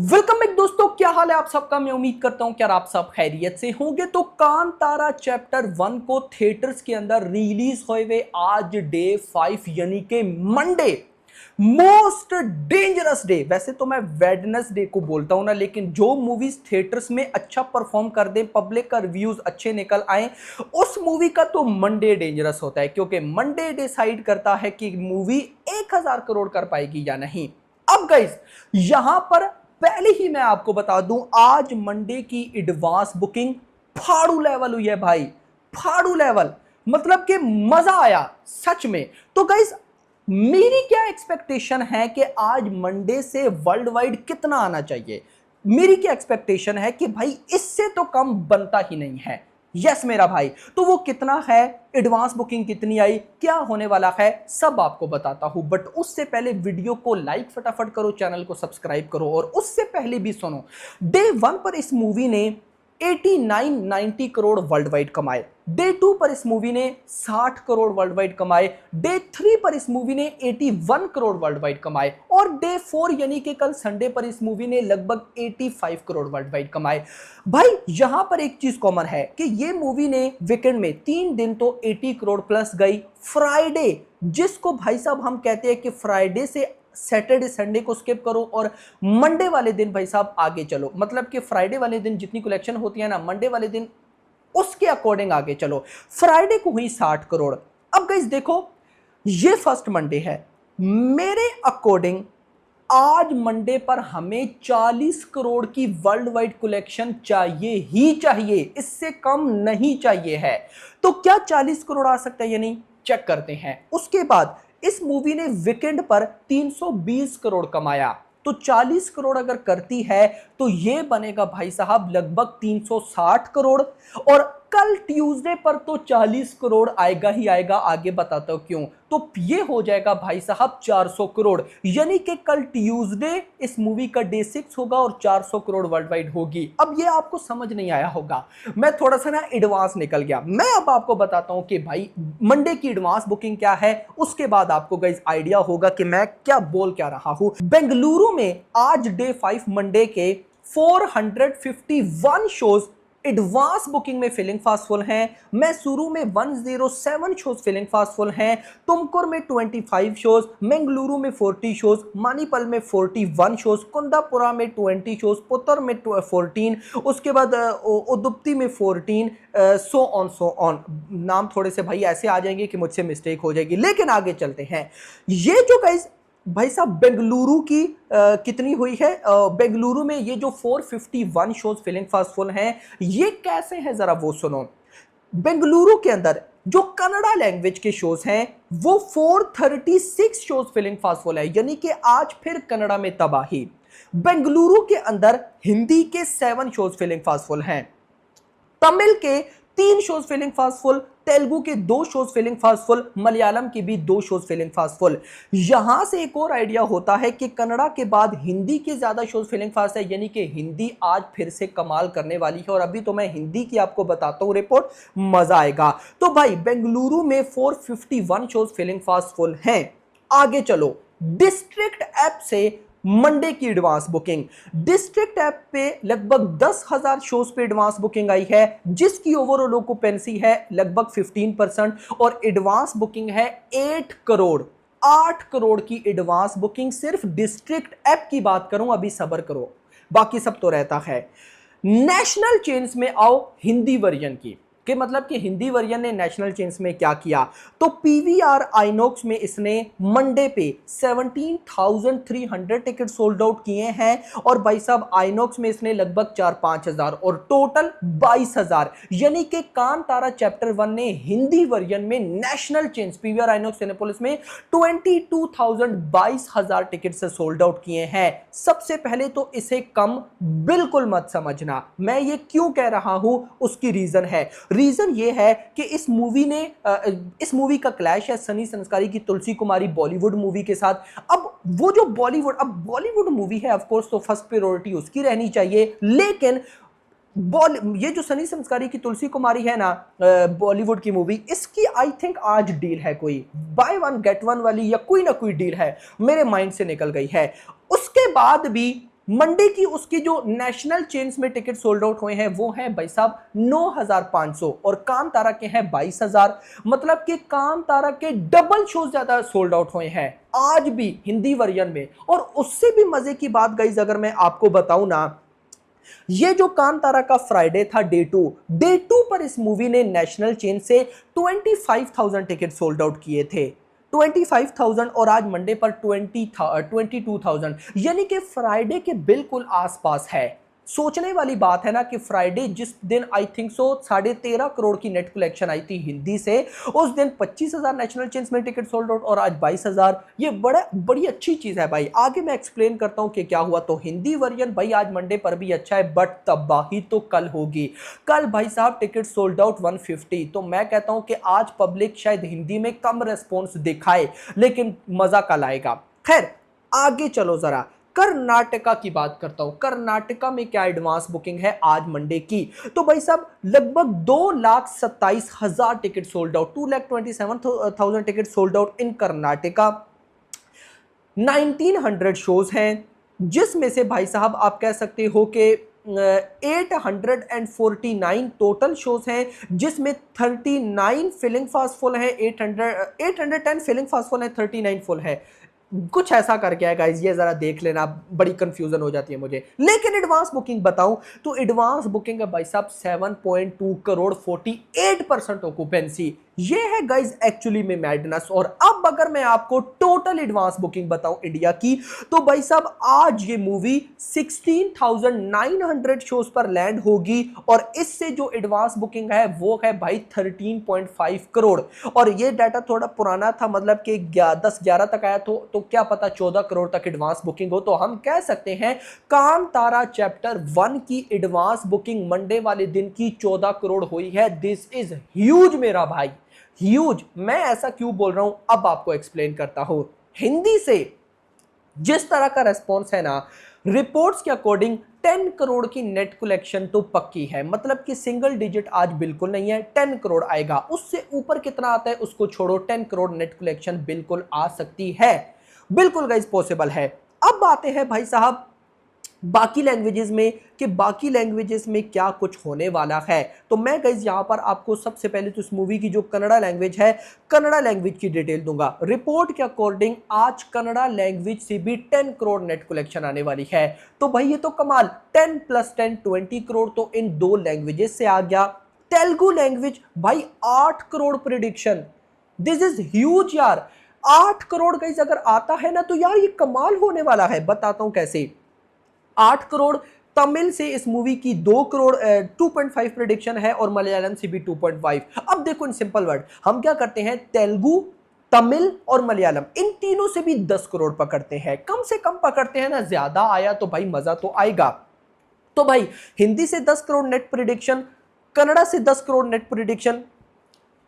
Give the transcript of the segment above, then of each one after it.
Welcome back दोस्तों, क्या हाल है आप सबका। मैं उम्मीद करता हूं कि आप सब खैरियत से होंगे। तो कांतारा चैप्टर 1 को थिएटर्स के अंदर रिलीज हुए हुए आज डे 5 यानी कि मंडे, मोस्ट डेंजरस डे। वैसे तो मैं वेडनेसडे को बोलता हूं ना, लेकिन जो मूवीज थिएटर्स में अच्छा परफॉर्म कर दे, पब्लिक का रिव्यूज अच्छे निकल आए, उस मूवी का तो मंडे डेंजरस होता है, क्योंकि मंडे डिसाइड करता है कि मूवी 1000 करोड़ कर पाएगी या नहीं। अब गाइस, यहां पर पहले ही मैं आपको बता दूं, आज मंडे की एडवांस बुकिंग फाड़ू लेवल हुई है भाई, फाड़ू लेवल। मतलब कि मजा आया सच में। तो गाइस, मेरी क्या एक्सपेक्टेशन है कि आज मंडे से वर्ल्ड वाइड कितना आना चाहिए। मेरी क्या एक्सपेक्टेशन है कि भाई इससे तो कम बनता ही नहीं है। यस मेरा भाई, तो वो कितना है, एडवांस बुकिंग कितनी आई, क्या होने वाला है, सब आपको बताता हूं। बट उससे पहले वीडियो को लाइक फटाफट करो, चैनल को सब्सक्राइब करो, और उससे पहले भी सुनो, डे 1 पर इस मूवी ने 89-90 करोड़ वर्ल्ड वाइड कमाए। डे 2 पर इस मूवी ने 60 करोड़ वर्ल्ड वाइड कमाए। डे 3 पर इस मूवी ने 81 करोड़ वर्ल्ड वाइड कमाए। और डे 4 यानी कि कल संडे पर इस मूवी ने लगभग 85 करोड़ वर्ल्ड वाइड कमाए। भाई यहां पर एक चीज कॉमन है कि ये मूवी ने वीकेंड में 3 दिन तो 80 करोड़ प्लस गई। फ्राइडे, जिसको भाई साहब हम कहते हैं कि फ्राइडे से सैटरडे संडे को स्किप करो और मंडे वाले दिन भाई साहब आगे चलो। मतलब कि फ्राइडे वाले दिन जितनी कलेक्शन होती है ना, मंडे वाले दिन उसके अकॉर्डिंग आगे चलो। फ्राइडे को हुई 60 करोड़। अब गाइस देखो, ये फर्स्ट मंडे है, मेरे अकॉर्डिंग आज मंडे पर हमें 40 करोड़ की वर्ल्ड वाइड कलेक्शन चाहिए ही चाहिए, इससे कम नहीं चाहिए है। तो क्या 40 करोड़ आ सकता है या नहीं, चेक करते हैं। उसके बाद इस मूवी ने वीकेंड पर 320 करोड़ कमाया। तो 40 करोड़ अगर करती है तो ये बनेगा भाई साहब लगभग 360 करोड़। और कल ट्यूसडे पर तो 40 करोड़ आएगा ही आएगा, आगे बताता हूं क्यों। तो ये हो जाएगा भाई साहब 400 करोड़। यानी कि कल ट्यूसडे इस मूवी का डे 6 होगा और 400 करोड़ वर्ल्ड वाइड होगी। अब ये आपको समझ नहीं आया होगा, मैं थोड़ा सा ना एडवांस निकल गया। मैं अब आपको बताता हूं कि भाई मंडे की एडवांस बुकिंग क्या है, उसके बाद आपको गाइस आइडिया होगा कि मैं क्या बोल क्या रहा हूं। बेंगलुरु में आज डे 5 मंडे के 451 शोज एडवांस बुकिंग में फिलिंग फास्टफुल हैं। मैसूरू में 107 शोज फिलिंग फास्टफुल हैं। तुमकुर में 25 शोज, मंगलुरु में 40 शोज, मणिपल में 41 शोज, कुंदापुरा में 20 शोज, पुतर में 14, उसके बाद उदुप्ती में 14, सो ऑन। नाम थोड़े से भाई ऐसे आ जाएंगे कि मुझसे मिस्टेक हो जाएगी, लेकिन आगे चलते हैं। ये जो गाइस भाई साहब बेंगलुरु की कितनी हुई है, बेंगलुरु में ये जो 451 शोज फिलिंग फास्टफुल हैं, ये कैसे हैं जरा वो सुनो। बेंगलुरु के अंदर जो कन्नड़ा लैंग्वेज के शोज हैं वो 436 शोज फिलिंग फास्टफुल है, यानी कि आज फिर कन्नड़ा में तबाही। बेंगलुरु के अंदर हिंदी के 7 शोज फिलिंग फास्टफुल हैं, तमिल के 3 शोज फिलिंग फास्टफुल, तेलुगु के 2 शोज फिलिंग फास्टफुल, मलयालम के भी 2 शोज फिलिंग फास्टफुल। यहां से एक और आइडिया होता है कि कन्नड़ा के बाद हिंदी के ज्यादा शोज फिलिंग फास्ट है, यानी कि हिंदी आज फिर से कमाल करने वाली है। और अभी तो मैं हिंदी की आपको बताता हूं रिपोर्ट, मजा आएगा। तो भाई बेंगलुरु में 451 शोज फिलिंग फास्टफुल हैं। आगे चलो, डिस्ट्रिक्ट ऐप से मंडे की एडवांस बुकिंग, डिस्ट्रिक्ट ऐप पे लगभग 10,000 शोज पे एडवांस बुकिंग आई है, जिसकी ओवरऑल ऑक्यूपेंसी है लगभग 15%। और एडवांस बुकिंग है 8 करोड़ की एडवांस बुकिंग। सिर्फ डिस्ट्रिक्ट ऐप की बात करूं, अभी सब्र करो, बाकी सब तो रहता है। नेशनल चेन्स में आओ हिंदी वर्जन की, कि मतलब कि हिंदी वर्जन ने नेशनल चेन्स में क्या किया। तो पीवीआर आइनॉक्स में इसने मंडे पे 17,300 टिकट सोल्ड आउट किए हैं। और भाई साहब आइनॉक्स में इसने लगभग 4-5 हजार और टोटल 22,000, यानी कि कांतारा चैप्टर 1 ने हिंदी वर्जन में national chains PVR INOX Cinepolis में 22,000 टिकट से सोल्ड आउट किए हैं। सबसे पहले तो इसे कम बिल्कुल मत समझना। मैं ये क्यों कह रहा हूं, उसकी रीजन है। रीजन ये है कि इस मूवी का क्लैश है सनी संस्कारी की तुलसी कुमारी बॉलीवुड मूवी के साथ। अब वो जो बॉलीवुड मूवी है, ऑफ कोर्स तो फर्स्ट प्रायोरिटी उसकी रहनी चाहिए, लेकिन ये जो सनी संस्कारी की तुलसी कुमारी है ना, बॉलीवुड की मूवी, इसकी आई थिंक आज डील है, कोई बाय वन गेट वन वाली या कोई ना कोई डील है, मेरे माइंड से निकल गई है। उसके बाद भी मंडे की उसकी जो नेशनल चेन्स में टिकट सोल्ड आउट हुए हैं वो हैं भाई साहब 9,500 और कांतारा के हैं 22,000। मतलब कि कांतारा के डबल शोज ज्यादा सोल्ड आउट हुए हैं आज भी हिंदी वर्जन में। और उससे भी मजे की बात गाइस अगर मैं आपको बताऊं ना, ये जो कांतारा का फ्राइडे था डे 2 पर इस मूवी ने नेशनल चेन से 25,000 टिकट सोल्ड आउट किए थे। 25,000 और आज मंडे पर 22,000, यानी कि फ्राइडे के बिल्कुल आसपास है। सोचने वाली बात है ना कि फ्राइडे जिस दिन आई थिंक सो 13.5 करोड़ की नेट कलेक्शन आई थी हिंदी से, उस दिन 25,000 नेशनल चेन्स में टिकट सोल्ड आउट और आज 22,000। ये बड़ी अच्छी चीज है भाई। आगे मैं एक्सप्लेन करता हूं कि क्या हुआ। तो हिंदी वर्जन भाई आज मंडे पर भी अच्छा है, बट तबाही तो कल होगी। कल भाई साहब टिकट सोल्ड आउट 150। तो मैं कहता हूं कि आज पब्लिक शायद हिंदी में कम रेस्पॉन्स दिखाए, लेकिन मजा कल आएगा। खैर आगे चलो जरा कर्नाटका की बात करता हूं। कर्नाटका में क्या एडवांस बुकिंग है आज मंडे की, तो भाई साहब लगभग 2,27,000 ticket sold out, 2,27,000 ticket sold out in Karnataka. 1,900 shows हैं, जिसमें से भाई साहब आप कह सकते हो कि 849 टोटल शोज हैं, जिसमें 39 फिलिंग फास्ट फुल है, 810 फिलिंग फास्ट फुल है, 39 फुल है। कुछ ऐसा करके है गाइस, ये जरा देख लेना, बड़ी कंफ्यूजन हो जाती है मुझे। लेकिन एडवांस बुकिंग बताऊं तो एडवांस बुकिंग है भाई साहब 7.2 करोड़, 48% ऑक्यूपेंसी। ये है गाइस एक्चुअली में मैडनेस। और अब अगर मैं आपको टोटल एडवांस बुकिंग बताऊं इंडिया की, तो भाई साहब आज ये मूवी 16,900 शोज पर लैंड होगी और इससे जो एडवांस बुकिंग है वो है भाई 13.5 करोड़। और ये डाटा थोड़ा पुराना था, मतलब कि 10-11 तक आया, तो क्या पता 14 करोड़ तक एडवांस बुकिंग हो। तो हम कह सकते हैं कांतारा चैप्टर 1 की एडवांस बुकिंग मंडे वाले दिन की 14 करोड़ हुई है। दिस इज ह्यूज मेरा भाई, ह्यूज। मैं ऐसा क्यों बोल रहा हूं अब आपको एक्सप्लेन करता हूं। हिंदी से जिस तरह का रेस्पॉन्स है ना, रिपोर्ट्स के अकॉर्डिंग 10 करोड़ की नेट कलेक्शन तो पक्की है। मतलब कि सिंगल डिजिट आज बिल्कुल नहीं है, 10 करोड़ आएगा। उससे ऊपर कितना आता है उसको छोड़ो, 10 करोड़ नेट कलेक्शन बिल्कुल आ सकती है, बिल्कुल गाइस पॉसिबल है। अब आते हैं भाई साहब बाकी लैंग्वेजेस में कि बाकी लैंग्वेजेस में क्या कुछ होने वाला है। तो मैं गाइस यहां पर आपको सबसे पहले तो इस मूवी की जो कन्नड़ा लैंग्वेज है, कन्नड़ा लैंग्वेज की डिटेल दूंगा। रिपोर्ट के अकॉर्डिंग आज कन्नड़ा लैंग्वेज से भी 10 करोड़ नेट कलेक्शन आने वाली है। तो भाई ये तो कमाल, 10 + 10 20 करोड़ तो इन दो लैंग्वेजेस से आ गया। तेलुगु लैंग्वेज भाई 8 crore prediction, this is huge यार। 8 करोड़ गाइस अगर आता है ना तो यार ये कमाल होने वाला है। बताता हूं कैसे। 8 करोड़ तमिल से इस मूवी की 2 करोड़ 2.5 प्रेडिक्शन है और मलयालम से भी 2.5। अब देखो इन सिंपल वर्ड हम क्या करते हैं, तेलुगु, तमिल और मलयालम इन तीनों से भी 10 करोड़ पकड़ते हैं, कम से कम पकड़ते हैं ना। ज्यादा आया तो भाई मजा तो आएगा। तो भाई हिंदी से 10 करोड़ नेट प्रिडिक्शन, कन्नड़ा से 10 करोड़ नेट प्रिडिक्शन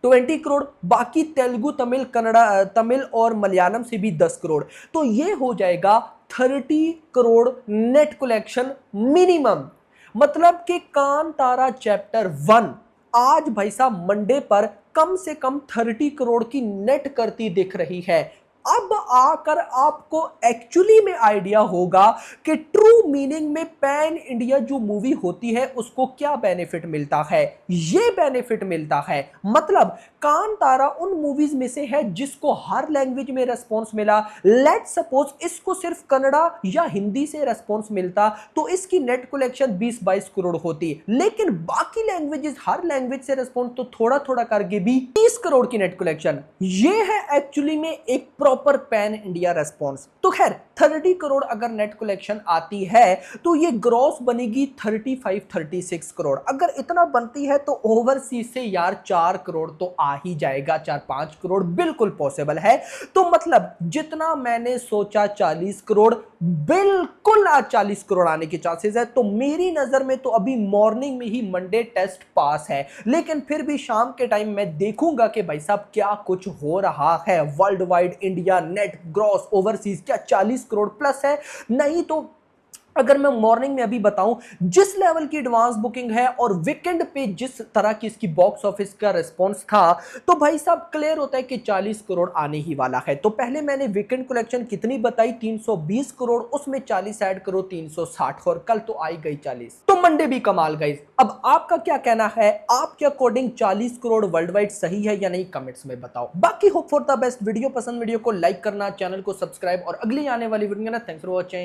20 करोड़, बाकी तेलुगु, तमिल, कन्नड़ा, तमिल और मलयालम से भी 10 करोड़। तो ये हो जाएगा 30 करोड़ नेट कलेक्शन मिनिमम। मतलब कि कांतारा चैप्टर 1 आज भाई साहब मंडे पर कम से कम 30 करोड़ की नेट करती दिख रही है। अब आकर आपको एक्चुअली में आइडिया होगा कि ट्रू मीनिंग में पैन इंडिया जो मूवी होती है उसको क्या बेनिफिट मिलता है। ये बेनिफिट मिलता है, मतलब कांतारा उन मूवीज में से है जिसको हर लैंग्वेज में रेस्पॉन्स मिला। लेट सपोज इसको सिर्फ कन्नड़ा या हिंदी से रेस्पॉन्स मिलता तो इसकी नेट कलेक्शन 20-22 करोड़ होती, लेकिन बाकी लैंग्वेजेस हर लैंग्वेज से रेस्पॉन्स तो थोड़ा थोड़ा करके भी 30 करोड़ की नेट कलेक्शन। ये है एक्चुअली में एक प्रॉपर पैन इंडिया रेस्पॉन्स। तो खैर 30 करोड़ अगर नेट कलेक्शन आती है तो ये ग्रॉस बनेगी 35-36 करोड़। अगर इतना बनती है तो ओवरसीज से यार 4 करोड़ तो आ ही जाएगा, 4-5 करोड़ बिल्कुल पॉसिबल है। तो मतलब जितना मैंने सोचा 40 करोड़, बिल्कुल आज 40 करोड़ आने की चांसेस है। तो मेरी नजर में तो अभी मॉर्निंग में ही मंडे टेस्ट पास है, लेकिन फिर भी शाम के टाइम मैं देखूंगा कि भाई साहब क्या कुछ हो रहा है world wide. India net gross overseas क्या 40 करोड़ प्लस है, नहीं तो अगर मैं मॉर्निंग में अभी बताऊं जिस लेवल की एडवांस बुकिंग है और वीकेंड पे जिस तरह की इसकी बॉक्स ऑफिस का रिस्पांस था, तो भाई साहब क्लियर होता है कि 40 करोड़ आने ही वाला है। तो पहले मैंने वीकेंड कलेक्शन कितनी बताई, 320 करोड़, उसमें 40 ऐड करो 360, और कल तो आई गई 40। तो मंडे भी कमाल गाइस। अब आपका क्या कहना है, आपके अकॉर्डिंग 40 करोड़ वर्ल्ड वाइड सही है या नहीं, कमेंट्स में बताओ। बाकी hope for the best. Video पसंद, वीडियो को लाइक करना, चैनल को सब्सक्राइब, और अगली आने वाली वीडियो ना, थैंक्स फॉर वॉचिंग।